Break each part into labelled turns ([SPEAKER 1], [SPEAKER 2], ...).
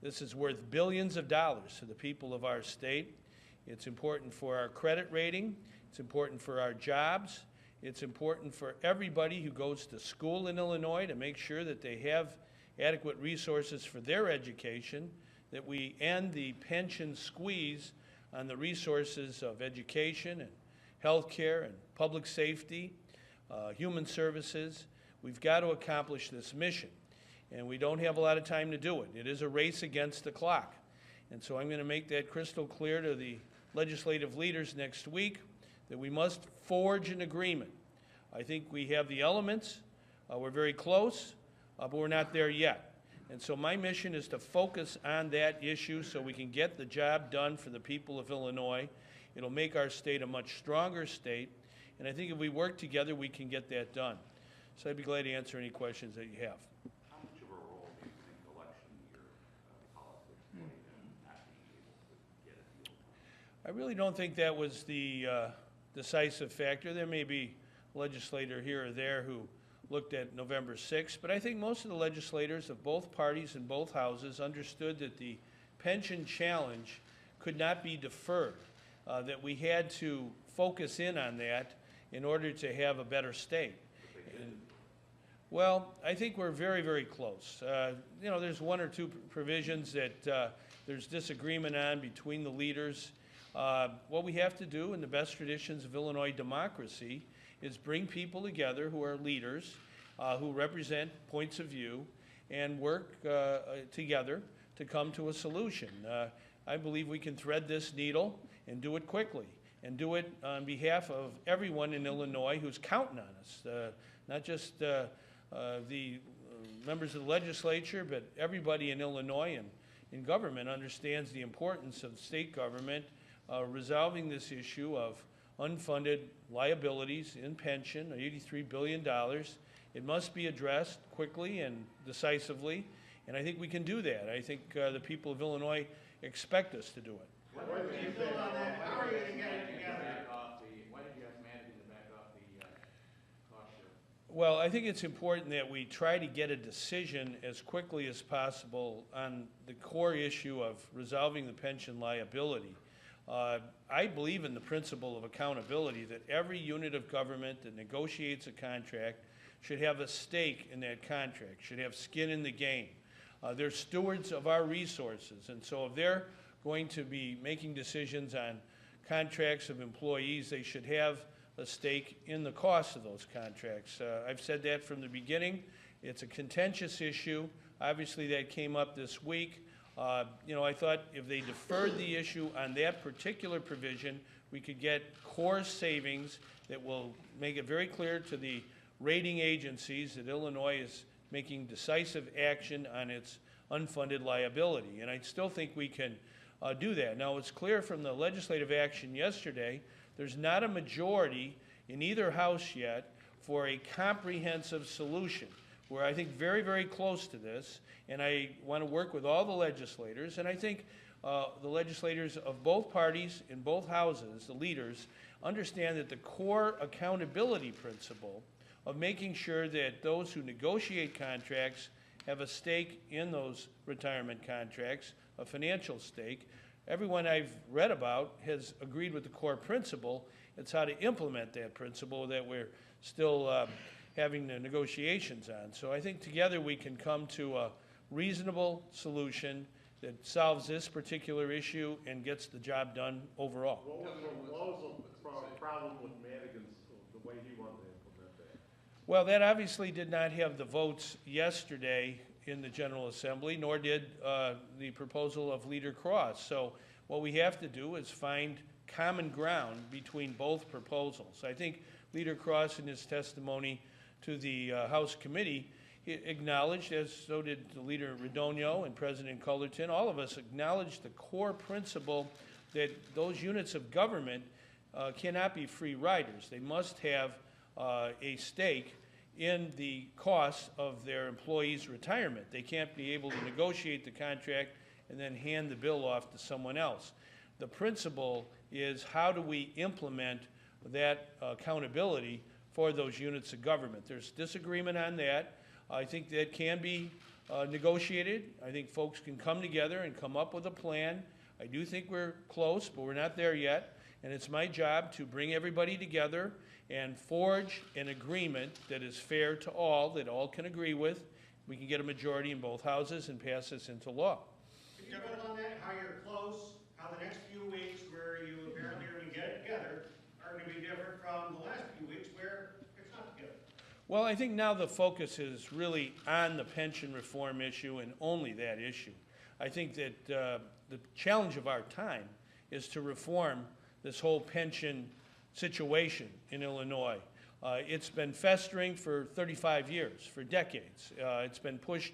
[SPEAKER 1] This is worth billions of dollars to the people of our state. It's important for our credit rating. It's important for our jobs. It's important for everybody who goes to school in Illinois to make sure that they have adequate resources for their education, that we end the pension squeeze on the resources of education and health care and public safety, human services. We've got to accomplish this mission, and we don't have a lot of time to do it. It is a race against the clock, and so I'm going to make that crystal clear to the legislative leaders next week that we must forge an agreement. I think we have the elements. We're very close, but we're not there yet. And so my mission is to focus on that issue so we can get the job done for the people of Illinois. It'll make our state a much stronger state, and I think if we work together, we can get that done. So I'd be glad to answer any questions that you have.
[SPEAKER 2] How much of a role do you think election year politics played in not being able to get a deal?
[SPEAKER 1] I really don't think that was the decisive factor. There may be a legislator here or there who looked at November 6th, but I think most of the legislators of both parties in both houses understood that the pension challenge could not be deferred, that we had to focus in on that in order to have a better state. Well, I think we're very, very close. You know, there's one or two provisions that there's disagreement on between the leaders. What we have to do in the best traditions of Illinois democracy is bring people together who are leaders, who represent points of view, and work together to come to a solution. I believe we can thread this needle and do it quickly, and do it on behalf of everyone in Illinois who's counting on us, not just the members of the legislature, but everybody in Illinois and in government understands the importance of state government resolving this issue of unfunded liabilities in pension, $83 billion. It must be addressed quickly and decisively, and I think we can do that. I think the people of Illinois expect us to do it.
[SPEAKER 3] How are you going to get it together? Why did you ask Madigan to back off the cost share?
[SPEAKER 1] Well, I think it's important that we try to get a decision as quickly as possible on the core issue of resolving the pension liability. I believe in the principle of accountability, that every unit of government that negotiates a contract should have a stake in that contract, should have skin in the game. They're stewards of our resources, and so if they're going to be making decisions on contracts of employees, they should have a stake in the cost of those contracts. I've said that from the beginning. It's a contentious issue. Obviously, that came up this week. You know, I thought if they deferred the issue on that particular provision, we could get core savings that will make it very clear to the rating agencies that Illinois is making decisive action on its unfunded liability. And I still think we can do that. Now, it's clear from the legislative action yesterday, there's not a majority in either house yet for a comprehensive solution. We're, I think, very, very close to this, and I want to work with all the legislators, and I think the legislators of both parties in both houses, the leaders, understand that the core accountability principle of making sure that those who negotiate contracts have a stake in those retirement contracts, a financial stake. Everyone I've read about has agreed with the core principle. It's how to implement that principle that we're still having the negotiations on. So I think together we can come to a reasonable solution that solves this particular issue and gets the job done overall.
[SPEAKER 4] What was the problem with Madigan's, the way he wanted to implement that?
[SPEAKER 1] Well, that obviously did not have the votes yesterday in the General Assembly, nor did the proposal of Leader Cross. So what we have to do is find common ground between both proposals. I think Leader Cross in his testimony to the House committee acknowledged, as so did the Leader Radonio and President Cullerton, all of us acknowledged the core principle that those units of government cannot be free riders. They must have a stake in the cost of their employees' retirement. They can't be able to negotiate the contract and then hand the bill off to someone else. The principle is, how do we implement that accountability for those units of government? There's disagreement on that. I think that can be negotiated. I think folks can come together and come up with a plan. I do think we're close, but we're not there yet. And it's my job to bring everybody together and forge an agreement that is fair to all, that all can agree with. We can get a majority in both houses and pass this into law.
[SPEAKER 5] Can you build on that, how you're close, how the next few weeks where you apparently are going to get it together are going to be different from the last few weeks where it's not together?
[SPEAKER 1] Well, I think now the focus is really on the pension reform issue and only that issue. I think that the challenge of our time is to reform this whole pension situation in Illinois. It's been festering for 35 years, for decades. It's been pushed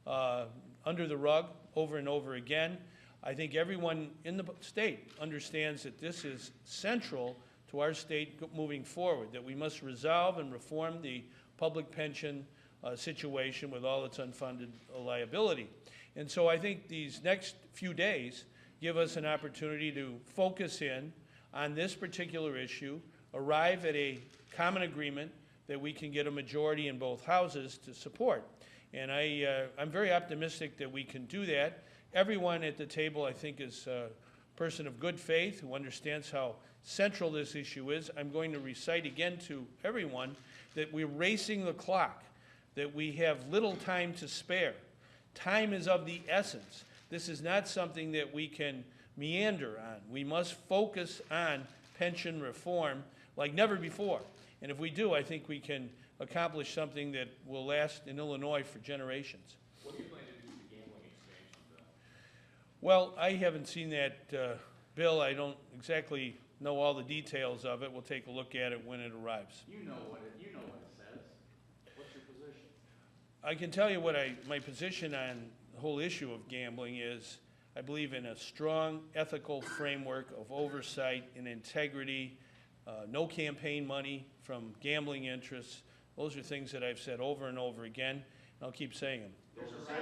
[SPEAKER 1] under the rug over and over again. I think everyone in the state understands that this is central to our state moving forward, that we must resolve and reform the public pension situation with all its unfunded liability. And so I think these next few days give us an opportunity to focus in on this particular issue, arrive at a common agreement that we can get a majority in both houses to support. And I'm very optimistic that we can do that. Everyone at the table, I think, is a person of good faith who understands how central this issue is. I'm going to recite again to everyone that we're racing the clock, that we have little time to spare. Time is of the essence. This is not something that we can meander on. We must focus on pension reform like never before. And if we do, I think we can accomplish something that will last in Illinois for generations.
[SPEAKER 2] What do you plan to do with the gambling expansion bill?
[SPEAKER 1] Well, I haven't seen that bill. I don't exactly know all the details of it. We'll take a look at it when it arrives.
[SPEAKER 3] You know what it says. What's your position?
[SPEAKER 1] I can tell you what my position on the whole issue of gambling is. I believe in a strong ethical framework of oversight and integrity, no campaign money from gambling interests. Those are things that I've said over and over again, and I'll keep saying them.
[SPEAKER 3] Those are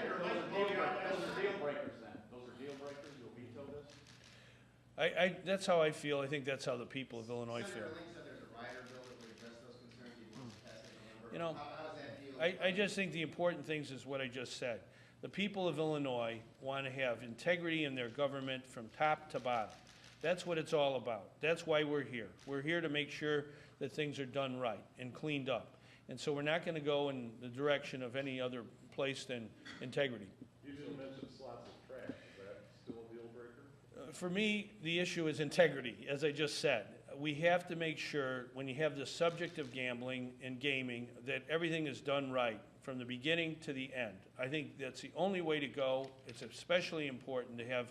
[SPEAKER 3] deal breakers then. Those are deal breakers. You'll veto this?
[SPEAKER 1] That's how I feel. I think that's how the people of Illinois feel.
[SPEAKER 6] Senator Link said there's a rider bill that would address those concerns. He wants to pass it in November.
[SPEAKER 1] You know,
[SPEAKER 6] How does that deal?
[SPEAKER 1] I just think the important things is what I just said. The people of Illinois want to have integrity in their government from top to bottom. That's what it's all about. That's why we're here. We're here to make sure that things are done right and cleaned up. And so we're not going to go in the direction of any other place than integrity.
[SPEAKER 4] You just mentioned slots of trash. Is that still a deal breaker?
[SPEAKER 1] For me, the issue is integrity, as I just said. We have to make sure, when you have the subject of gambling and gaming, that everything is done right from the beginning to the end. I think that's the only way to go. It's especially important to have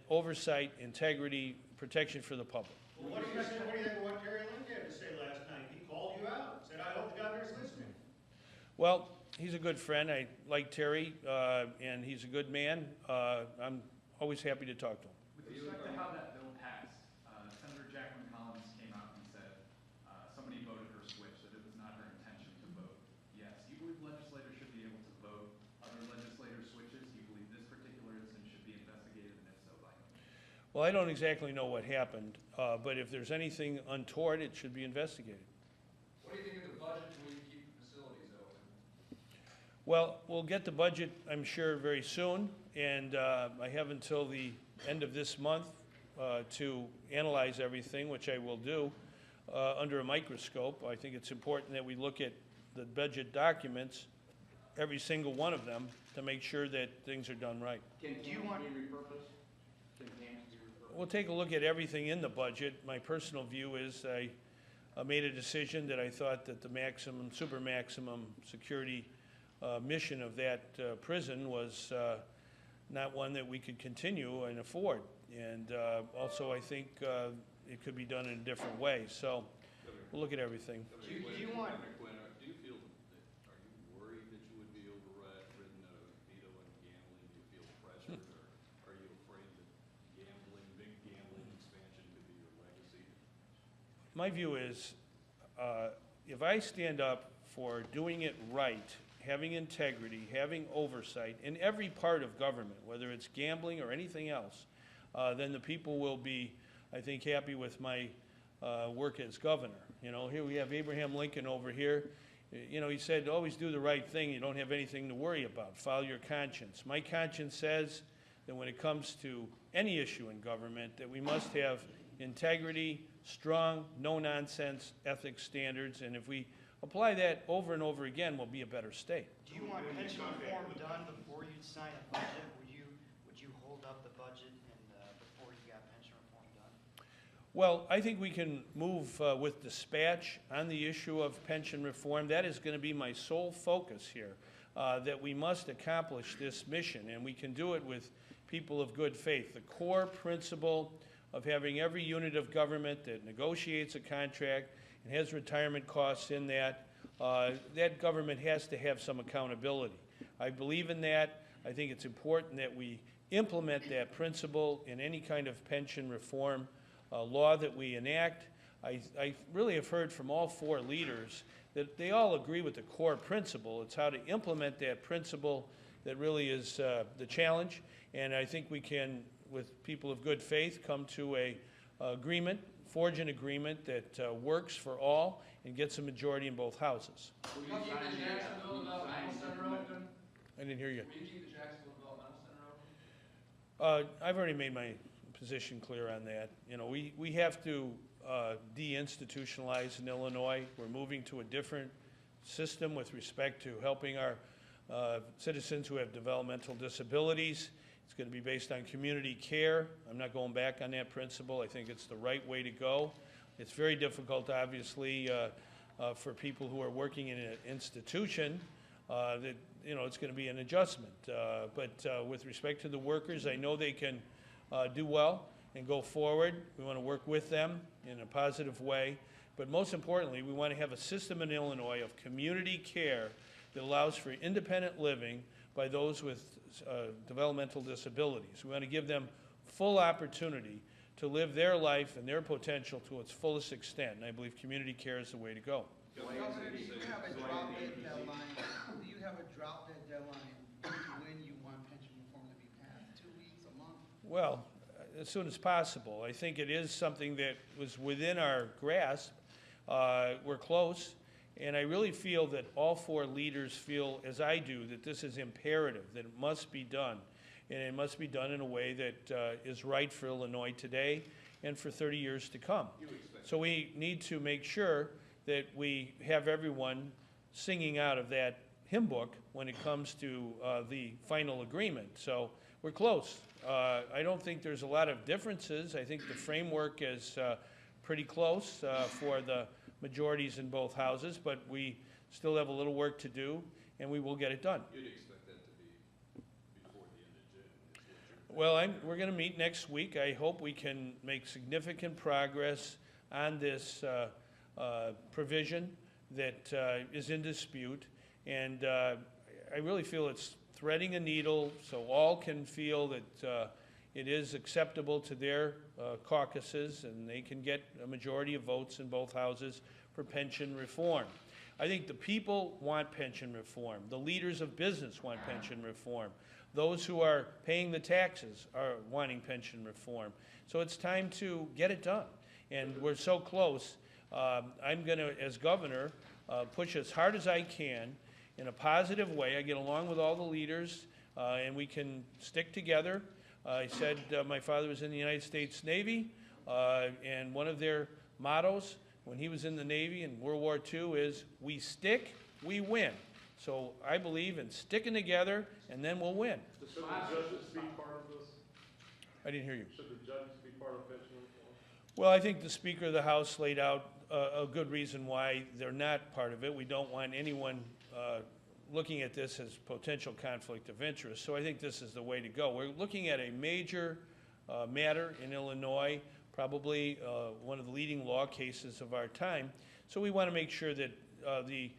[SPEAKER 1] oversight, integrity, protection for the public.
[SPEAKER 5] Well, what do you think of what Terry Lynn had to say last night? He called you out, said, I hope the governor's listening.
[SPEAKER 1] Well, he's a good friend. I like Terry, and he's a good man. I'm always happy to talk to him.
[SPEAKER 7] With respect to how that bill passed, Senator Jacqueline Collins came out and said somebody voted her switch, that it was not her intention to vote yes. Do you believe legislators should be able to vote other legislator switches? Do you believe this particular instance should be investigated, and if so, by whom?
[SPEAKER 1] Well, I don't exactly know what happened, but if there's anything untoward, it should be investigated.
[SPEAKER 8] What do you think of the budget when you keep the facilities open?
[SPEAKER 1] Well, we'll get the budget, I'm sure, very soon, and I have until the end of this month to analyze everything, which I will do under a microscope. I think it's important that we look at the budget documents, every single one of them, to make sure that things are done right.
[SPEAKER 3] Can camps be repurposed? Can camps be repurposed?
[SPEAKER 1] We'll take a look at everything in the budget. My personal view is I made a decision that I thought that the maximum, super maximum security mission of that prison was not one that we could continue and afford. And also I think it could be done in a different way. So we'll look at everything.
[SPEAKER 2] Do you feel that, are you worried that you would be overridden veto on gambling? Do you feel pressured, or are you afraid that big gambling expansion could be your legacy?
[SPEAKER 1] My view is if I stand up for doing it right, having integrity, having oversight in every part of government, whether it's gambling or anything else, then the people will be, I think, happy with my work as governor. You know, here we have Abraham Lincoln over here, you know, he said, always do the right thing. You don't have anything to worry about. Follow your conscience. My conscience says that when it comes to any issue in government, that we must have integrity, strong, no-nonsense ethics standards, and if we apply that over and over again, we'll be a better state.
[SPEAKER 9] Do you want pension reform done before you sign a budget? Would you hold up the budget and, before you got pension reform done?
[SPEAKER 1] Well, I think we can move with dispatch on the issue of pension reform. That is going to be my sole focus here, that we must accomplish this mission, and we can do it with people of good faith. The core principle of having every unit of government that negotiates a contract and has retirement costs in that, that government has to have some accountability. I believe in that. I think it's important that we implement that principle in any kind of pension reform law that we enact. I really have heard from all four leaders that they all agree with the core principle. It's how to implement that principle that really is the challenge. And I think we can, with people of good faith, come to a agreement, forge an agreement that works for all and gets a majority in both houses.
[SPEAKER 8] Will you keep the Jacksonville Developmental Center open?
[SPEAKER 1] I didn't hear you.
[SPEAKER 8] Will you keep the Jacksonville Developmental Center open?
[SPEAKER 1] I've already made my position clear on that. You know, we have to deinstitutionalize in Illinois. We're moving to a different system with respect to helping our citizens who have developmental disabilities. It's going to be based on community care. I'm not going back on that principle. I think it's the right way to go. It's very difficult, obviously, for people who are working in an institution that, you know, it's going to be an adjustment. But with respect to the workers, I know they can do well and go forward. We want to work with them in a positive way. But most importantly, we want to have a system in Illinois of community care that allows for independent living by those with developmental disabilities. We want to give them full opportunity to live their life and their potential to its fullest extent. And I believe community care is the way to go.
[SPEAKER 10] Governor, do you have a drop dead deadline? Do you have a drop dead deadline to when you want pension reform to be passed? 2 weeks, a month?
[SPEAKER 1] Well, as soon as possible. I think it is something that was within our grasp. We're close. And I really feel that all four leaders feel, as I do, that this is imperative, that it must be done. And it must be done in a way that is right for Illinois today and for 30 years to come. So we need to make sure that we have everyone singing out of that hymn book when it comes to the final agreement. So we're close. I don't think there's a lot of differences. I think the framework is pretty close for the majorities in both houses, but we still have a little work to do, and we will get it done.
[SPEAKER 2] You'd expect that to be before the end of June, is what you're...
[SPEAKER 1] Well, we're going to meet next week. I hope we can make significant progress on this provision that is in dispute, and I really feel it's threading a needle so all can feel that it is acceptable to their caucuses and they can get a majority of votes in both houses for pension reform. I think the people want pension reform. The leaders of business want pension reform. Those who are paying the taxes are wanting pension reform. So it's time to get it done. And we're so close. I'm going to, as governor, push as hard as I can in a positive way. I get along with all the leaders, and we can stick together. I said my father was in the United States Navy, and one of their mottos when he was in the Navy in World War II is, we stick, we win. So I believe in sticking together, and then we'll win.
[SPEAKER 4] Should the judges be part of this?
[SPEAKER 1] I didn't hear you.
[SPEAKER 4] Should the judges be part of pension reform?
[SPEAKER 1] Well, I think the Speaker of the House laid out a good reason why they're not part of it. We don't want anyone looking at this as potential conflict of interest. So I think this is the way to go. We're looking at a major matter in Illinois, probably one of the leading law cases of our time. So we want to make sure that the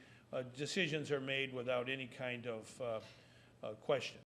[SPEAKER 1] decisions are made without any kind of question.